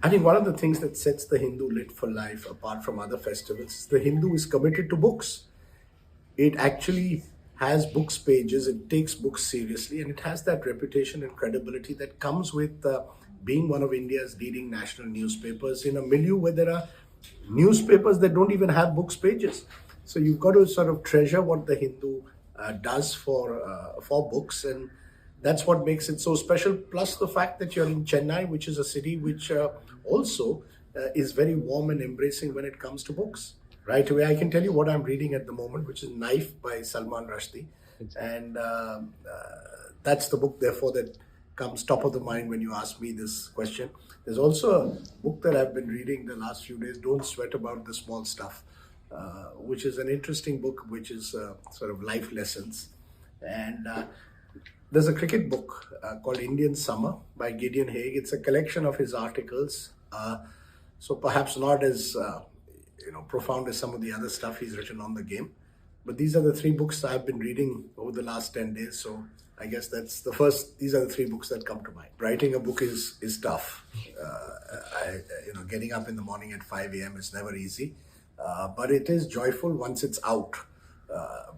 I think one of the things that sets the Hindu lit for life apart from other festivals is the Hindu is committed to books. It actually has books pages, it takes books seriously, and it has that reputation and credibility that comes with being one of India's leading national newspapers in a milieu where there are newspapers that don't even have books pages. So you've got to sort of treasure what the Hindu does for books, and that's what makes it so special. Plus the fact that you're in Chennai, which is a city which also is very warm and embracing when it comes to books. Right away, I can tell you what I'm reading at the moment, which is Knife by Salman Rushdie, and that's the book, therefore, that comes top of the mind when you ask me this question. There's also a book that I've been reading the last few days, Don't Sweat About the Small Stuff, which is an interesting book, which is sort of life lessons. And there's a cricket book called Indian Summer by Gideon Haigh. It's a collection of his articles, so perhaps not as profound as some of the other stuff he's written on the game. But these are the three books I've been reading over the last 10 days. So I guess that's the first, these are the three books that come to mind. Writing a book is tough. Getting up in the morning at 5 a.m. is never easy, but it is joyful once it's out.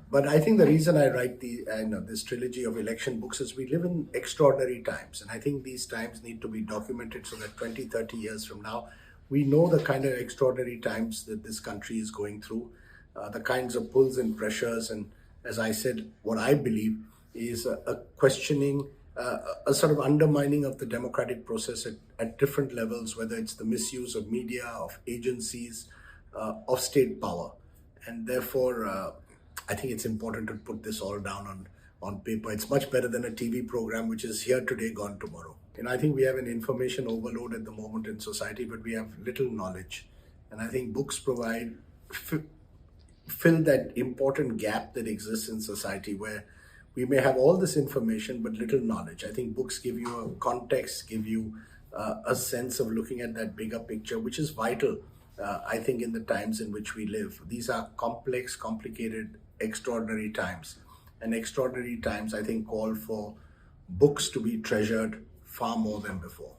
But I think the reason I write this trilogy of election books is we live in extraordinary times. And I think these times need to be documented so that 20, 30 years from now, we know the kind of extraordinary times that this country is going through, the kinds of pulls and pressures. And as I said, what I believe is a questioning, a sort of undermining of the democratic process at different levels, whether it's the misuse of media, of agencies, of state power. And therefore, I think it's important to put this all down on paper. It's much better than a TV program, which is here today, gone tomorrow. And I think we have an information overload at the moment in society, but we have little knowledge. And I think books provide, fill that important gap that exists in society where we may have all this information, but little knowledge. I think books give you a context, give you a sense of looking at that bigger picture, which is vital, I think, in the times in which we live. These are complex, complicated, extraordinary times. And extraordinary times, I think, call for books to be treasured far more than before.